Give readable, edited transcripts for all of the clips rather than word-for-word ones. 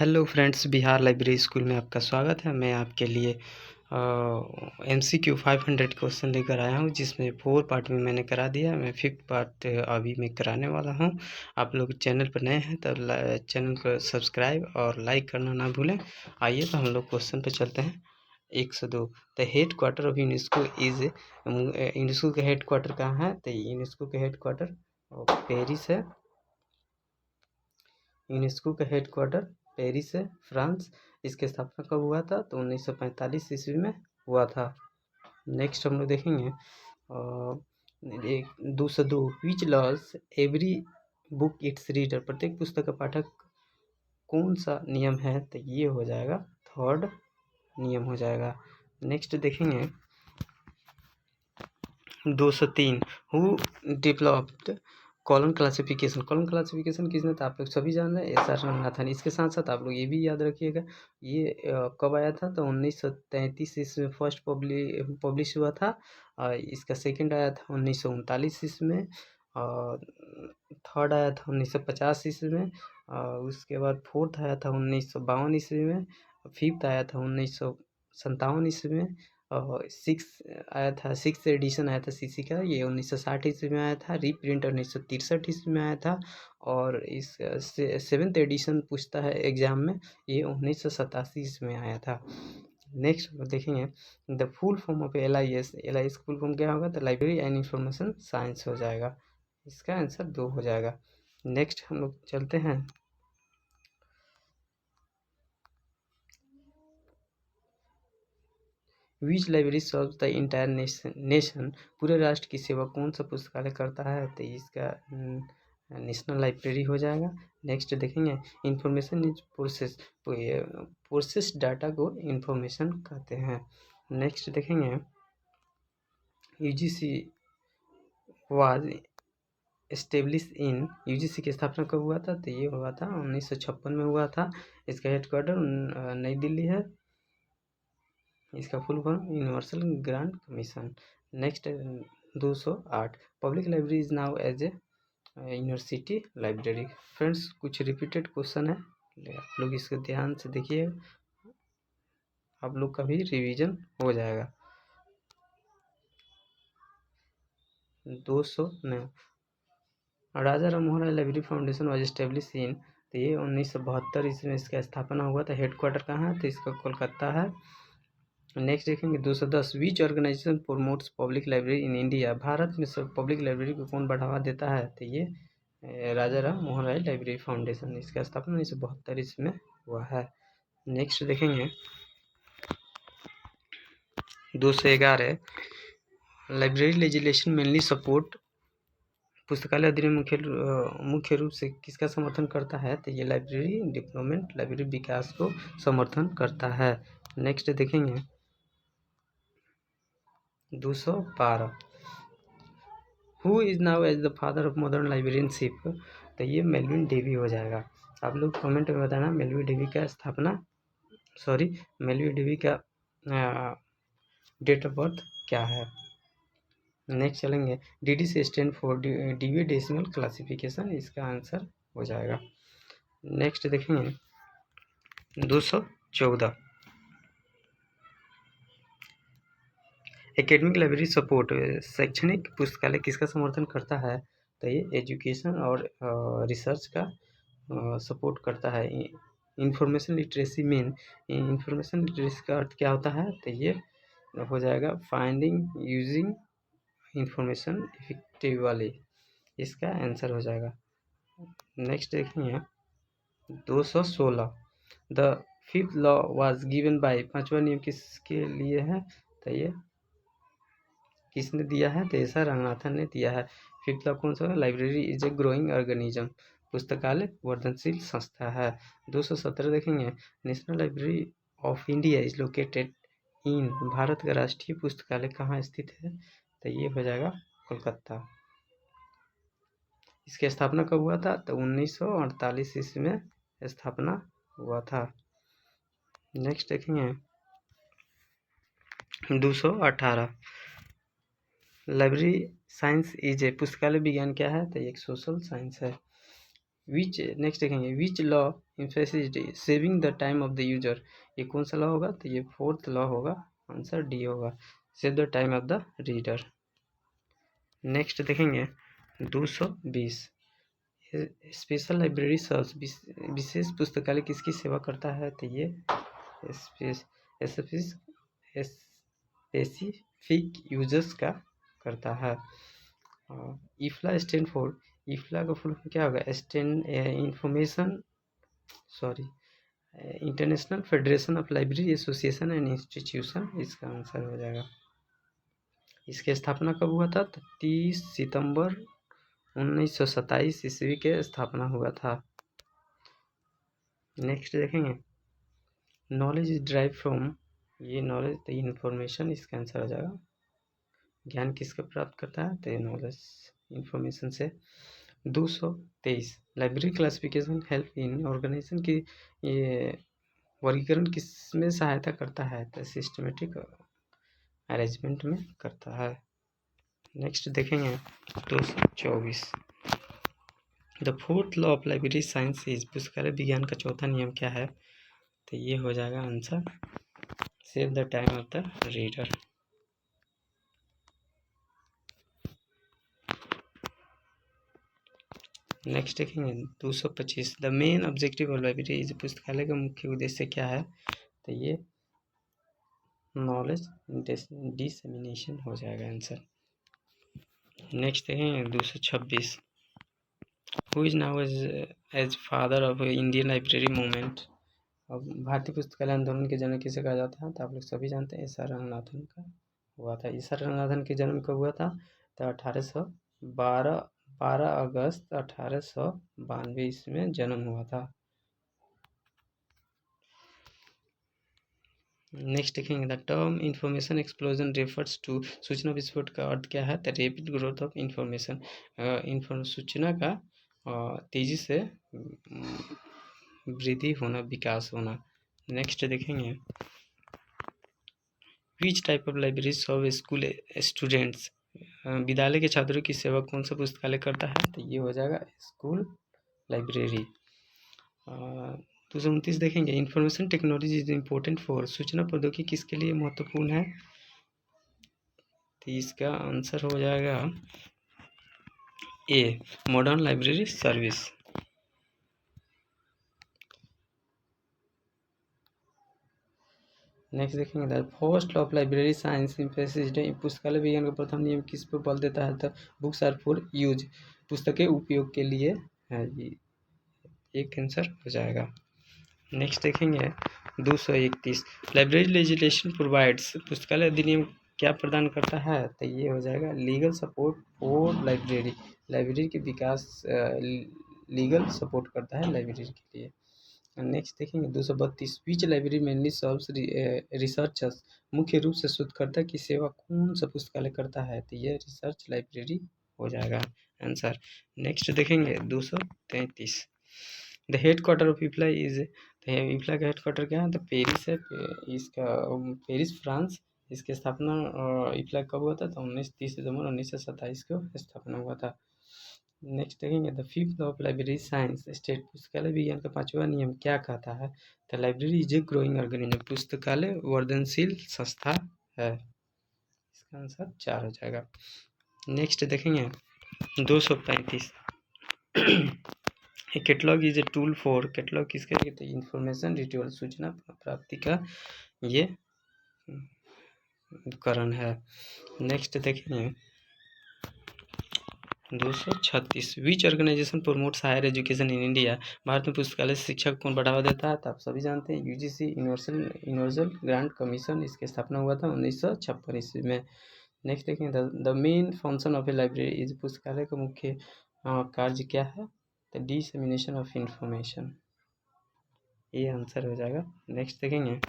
Hello friends, Bihar library school में आपका स्वागत है। मैं आपके लिए MCQ 500 क्वेश्चन लेकर आया हूं, जिसमें 4 पार्ट में मैंने करा दिया। मैं 5th पार्ट अभी मैं कराने वाला हूं। आप लोग चैनल पर नए हैं तो चैनल को सब्सक्राइब और लाइक करना ना भूलें। आइए तो हम लोग क्वेश्चन पे चलते हैं। 102 the headquarter of UNESCO is UNESCO का हेड क्वार्टर कहाँ है? तो यूनेस्को का हेड क्वार्टर पेरिस है। यूनेस्को का हेड क्वार्टर पेरिस है, फ्रांस। इसकी स्थापना कब हुआ था? तो 1945 ईस्वी में हुआ था। नेक्स्ट हम लोग देखेंगे 202 which laws every book its reader. प्रत्येक पुस्तक का पाठक कौन सा नियम है? तो ये हो जाएगा थर्ड नियम हो जाएगा। नेक्स्ट देखेंगे 203 who developed column classification. Column classification किसने? तो आप लोग सभी जान रहे हैं, SR रंगनाथन। इसके साथ साथ आप लोग ये भी याद रखिएगा, ये कब आया था? तो 1933 ईस्वी में फर्स्ट पब्लिश हुआ था। इसका सेकंड आया था 1939 ईस्वी में, और थर्ड आया था 1950 ईस्वी में, और उसके बाद फोर्थ आया था 1952 ईस्वी में, फिफ्थ आया था 1957 ईस्वी में, और सिक्स एडिशन आया था CC का, ये 1960 ईस्वी में आया था। रीप्रिंट 1963 ईस्वी में आया था। और इस सेवेंथ एडिशन पूछता है एग्जाम में, ये 1987 ईस्वी में आया था। नेक्स्ट देखेंगे the full form of LIS। LIS full form क्या होगा? तो लाइब्रेरी एंड इंफॉर्मेशन साइंस हो जाएगा। इसका आंसर 2 हो जाएगा। नेक्स्ट हम लोग चलते हैं which library serve the entire nation. पूरे राष्ट्र की सेवा कौन सा पुस्तकालय करता है? तो इसका नेशनल लाइब्रेरी हो जाएगा। नेक्स्ट देखेंगे इंफॉर्मेशन इज प्रोसेस डाटा को इंफॉर्मेशन कहते हैं। नेक्स्ट देखेंगे UGC was establish in. UGC की स्थापना कब हुआ था? तो ये हुआ था 1956 में हुआ था। इसका हेडक्वार्टर नई दिल्ली है। इसका full form universal grant commission. Next 208 public library is now as a university library. Friends, कुछ रिपीटेड क्वेश्चन है, आप लोग इसको ध्यान से देखिए, आप लोग का भी रिवीजन हो जाएगा। 209 Raja Rammohan Roy library foundation was establish in. तो ये 1972 ईस्वी में इसका स्थापना हुआ था। हेडक्वार्टर कहाँ है? तो इसका कोलकाता है। नेक्स्ट देखेंगे 210 which organisation promotes public library in India. Bharat में सब पब्लिक लाइब्रेरी को कौन बढ़ावा देता है? तो ये राजा राम मोहन राय लाइब्रेरी फाउंडेशन। इसका स्थापना 1972 ईस्वी में हुआ है। नेक्स्ट देखेंगे 211 लाइब्रेरी लेजिस्लेशन मेनली सपोर्ट। पुस्तकालय अधिनियम मुख्य रूप से किसका समर्थन करता है? तो ये लाइब्रेरी डेवलपमेंट, लाइब्रेरी विकास को समर्थन करता है। नेक्स्ट देखेंगे 212 who is now as the father of modern librarianship. तो ये मेलविन डेवी हो जाएगा। आप लोग कमेंट में बताना मेलविन डेवी का मेलविन डेवी का डेट ऑफ बर्थ क्या है। नेक्स्ट चलेंगे DDC stand for Dewey decimal classification. इसका आंसर हो जाएगा। नेक्स्ट देखेंगे 214 एकेडमिक लाइब्रेरी सपोर्ट। शैक्षणिक पुस्तकालय किसका समर्थन करता है? तो ये एजुकेशन और रिसर्च का सपोर्ट करता है। Information literacy main. Information literacy का अर्थ क्या होता है? तो ये हो जाएगा फाइंडिंग यूजिंग इंफॉर्मेशन इफेक्टिवली। इसका आंसर हो जाएगा। नेक्स्ट देखेंगे 216 the fifth law was given by. पांचवा नियम किसके लिए है? तो ये किसने दिया है? तो SR रंगनाथन ने दिया है। फिफ्थ लॉ कौन सा है? Library is a growing organism. पुस्तकालय वर्धनशील संस्था है। 217 देखेंगे national library of India is located in. Bharat का राष्ट्रीय पुस्तकालय कहाँ स्थित है? तो ये हो जाएगा कोलकाता। इसकी स्थापना कब हुआ था? तो 1948 ईस्वी में स्थापना हुआ था। नेक्स्ट देखेंगे 218 लाइब्रेरी साइंस इज ए। पुस्तकालय विज्ञान क्या है? तो एक सोशल साइंस है। विच नेक्स्ट देखेंगे which law emphasis saving the time of the user, ये कौन सा लॉ होगा, तो ये फोर्थ लॉ होगा, आंसर डी होगा, save the time of the reader. Next देखेंगे 220 स्पेशल लाइब्रेरी सर्व्स, विशेष पुस्तकालय किसकी सेवा करता है, तो ये स्पेसिफिक यूजर्स का करता है। इफ्ला स्टैंड फॉर, इफ्ला का फुल क्या होगा, international federation of library association and institution, इसका आंसर हो जाएगा। इसकी स्थापना कब हुआ था, तो 30 सितंबर 1927 ईस्वी के स्थापना हुआ था। नेक्स्ट देखेंगे नॉलेज इज ड्राइव फ्रॉम, ये नॉलेज द इंफॉर्मेशन, इसका आंसर हो जाएगा। ज्ञान किसका प्राप्त करता है, तो नॉलेज इंफॉर्मेशन से। 223 library classification help in organisation की, ये वर्गीकरण किस में सहायता करता है, तो सिस्टमेटिक अरेंजमेंट में करता है। नेक्स्ट देखेंगे 224 the fourth law of library science is, पुस्तकालय विज्ञान का चौथा नियम क्या है, तो ये हो जाएगा answer save the time of the reader. Next देखेंगे 225 the main objective of library is, पुस्तकालय का मुख्य उद्देश्य क्या है, तो ये नॉलेज डिसेमिनेशन हो जाएगा आंसर। नेक्स्ट देखेंगे 226 who is now as father of Indian library movement, अब भारतीय पुस्तकालय आंदोलन के जनक किसे कहा जाता है, तो आप लोग सभी जानते हैं एस.आर. रंगनाथन का हुआ था। एस.आर. रंगनाथन के जन्म कब हुआ था, तो 12 अगस्त 1892 ईस्वी में जन्म हुआ था। नेक्स्ट देखेंगे the term information explosion refers to, सूचना विस्फोट का अर्थ क्या है, the rapid growth of information, सूचना का तेजी से वृद्धि होना, विकास होना। नेक्स्ट देखेंगे which type of library serve school students, विद्यालय के छात्रों की सेवा कौन सा पुस्तकालय करता है, तो ये हो जाएगा स्कूल लाइब्रेरी। 229 देखेंगे information technology is important for, सूचना प्रौद्योगिकी किसके लिए महत्वपूर्ण है, तो इसका आंसर हो जाएगा a modern library service. Next देखेंगे the first law of library science emphasis, पुस्तकालय विज्ञान का प्रथम नियम किस पर बल देता है, तो बुक्स आर फॉर यूज, पुस्तकें उपयोग के लिए है, ये एक आंसर हो जाएगा। नेक्स्ट देखेंगे 231 लाइब्रेरी लेजिस्लेशन प्रोवाइड्स, पुस्तकालय अधिनियम क्या प्रदान करता है, तो ये हो जाएगा legal support for library, library के विकास लीगल सपोर्ट करता है लाइब्रेरी के लिए। नेक्स्ट देखेंगे 232 विच लाइब्रेरी मेनली सर्व्स रिसर्चर्स, मुख्य रूप से शोधकर्ता की सेवा कौन सा पुस्तकालय करता है, तो ये रिसर्च लाइब्रेरी हो जाएगा आंसर। नेक्स्ट देखेंगे 233 the headquarter of IFLA is, IFLA का हेड क्वार्टर क्या है, तो पेरिस है, इसका पेरिस फ्रांस, इसकी स्थापना इफ्ला कब हुआ था, तो 30 सितंबर 1927 को स्थापना हुआ था। नेक्स्ट देखेंगे the fifth law of library science state, पुस्तकालय विज्ञान का पांचवा नियम क्या कहता है, the library is a growing organism, पुस्तकालय वर्धनशील संस्था है, इसका आंसर 4 हो जाएगा। नेक्स्ट देखेंगे 235 catalogue is a tool for, catalogue किसके लिए, तो इंफॉर्मेशन रिट्रीवल, सूचना प्राप्ति का ये उपकरण है। नेक्स्ट देखेंगे 236 which organisation promotes higher education in India, Bharat में पुस्तकालय शिक्षा को कौन बढ़ावा देता है, तो आप सभी जानते हैं यूजीसी यूनिवर्सल ग्रांट कमीशन, इसकी स्थापना हुआ था 1956 ईस्वी में। नेक्स्ट देखेंगे the main function of A library is, पुस्तकालय का मुख्य कार्य क्या है, तो डिसेमिनेशन ऑफ इंफॉर्मेशन, ये आंसर हो जाएगा। नेक्स्ट देखेंगे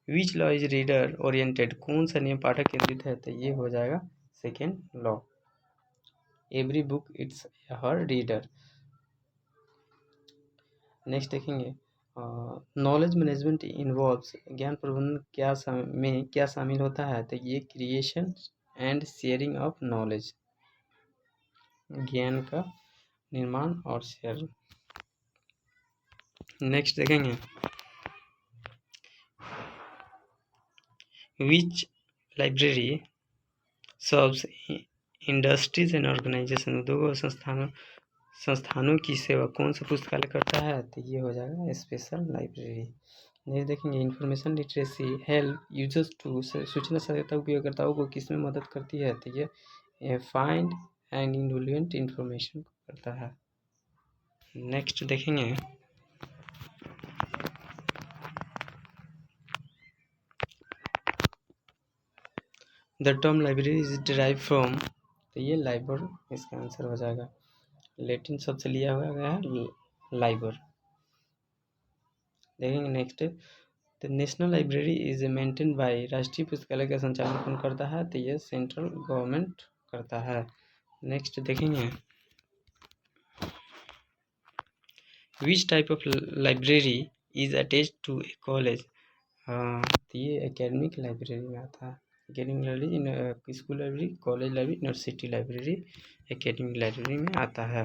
which law is reader oriented, कौन सा नियम पाठक केंद्रित है, तो ये हो जाएगा second law, every book its हर रीडर। नेक्स्ट देखेंगे नॉलेज मैनेजमेंट इन्वॉल्व्स, ज्ञान प्रबंधन में क्या शामिल होता है, तो ये creation and sharing of knowledge, ज्ञान का निर्माण और शेयर। नेक्स्ट देखेंगे which library serves industries and organisation, उद्योगों और संस्थानों की सेवा कौन सा पुस्तकालय करता है, तो ये हो जाएगा स्पेशल लाइब्रेरी। नेक्स्ट देखेंगे information literacy help users to, सूचना सहायता उपयोगकर्ताओं को किस में मदद करती है, तो ये फाइंड एंड इन्वॉल्वेंट इन्फॉर्मेशन करता है। नेक्स्ट देखेंगे the term library is derive from, तो ये लाइबर इसका आंसर हो जाएगा, लैटिन शब्द से लिया हुआ गया है लाइबर। देखेंगे next the national library is maintain by, राष्ट्रीय पुस्तकालय का संचालन कौन करता है, तो ये सेंट्रल गवर्नमेंट करता है। नेक्स्ट देखेंगे which type of library is attached to a college, तो ये एकेडमिक लाइब्रेरी में आता है। Academic library school library, college library, university library academic library में आता है।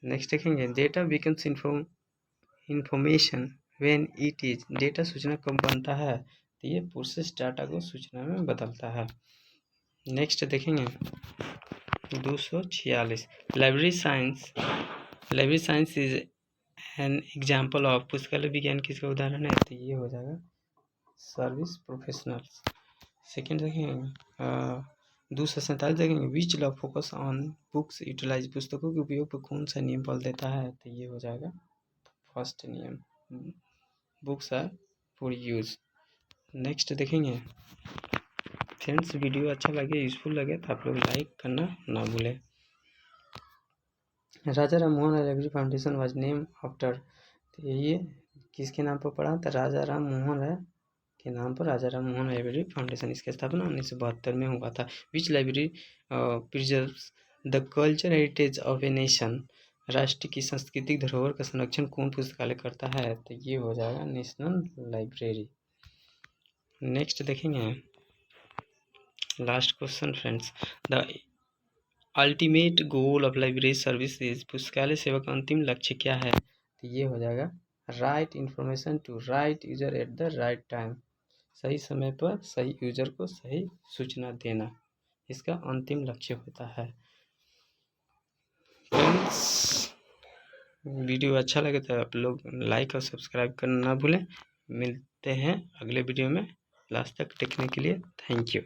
नेक्स्ट देखेंगे data becomes information when it is, data सूचना कब बनता है, तो ये प्रोसेस डाटा को सूचना में बदलता है। नेक्स्ट देखेंगे 246 library science is an example of, पुस्तकालय विज्ञान किसका उदाहरण है, तो ये हो जाएगा सर्विस प्रोफेशनल्स। सेकेंड देखेंगे 247 देखेंगे which law focus on books utilise, पुस्तकों के उपयोग पर कौन सा नियम बल देता है, तो ये हो जाएगा फर्स्ट नियम, books are for use. Next देखेंगे फ्रेंड्स, वीडियो अच्छा लगे यूजफुल लगे तो आप लोग लाइक करना ना भूलें। Raja Ram Mohan Roy library foundation was name after, तो ये किसके नाम पर पड़ा, तो राजा राम मोहन राय के नाम पर राजा राम मोहन लाइब्रेरी फाउंडेशन, इसकी स्थापना 1972 में हुआ था। Which library preserves the culture heritage of a nation, राष्ट्र की सांस्कृतिक धरोहर का संरक्षण कौन पुस्तकालय करता है, तो ये हो जाएगा नेशनल लाइब्रेरी। नेक्स्ट देखेंगे last question friends, the ultimate goal of library services, पुस्तकालय सेवा का अंतिम लक्ष्य क्या है, तो ये हो जाएगा right information to right user at the right time, सही समय पर सही यूजर को सही सूचना देना, इसका अंतिम लक्ष्य होता है। फ्रेंड्स, वीडियो अच्छा लगे तो आप लोग लाइक और सब्सक्राइब करना ना भूलें। मिलते हैं अगले वीडियो में, लास्ट तक देखने के लिए थैंक यू।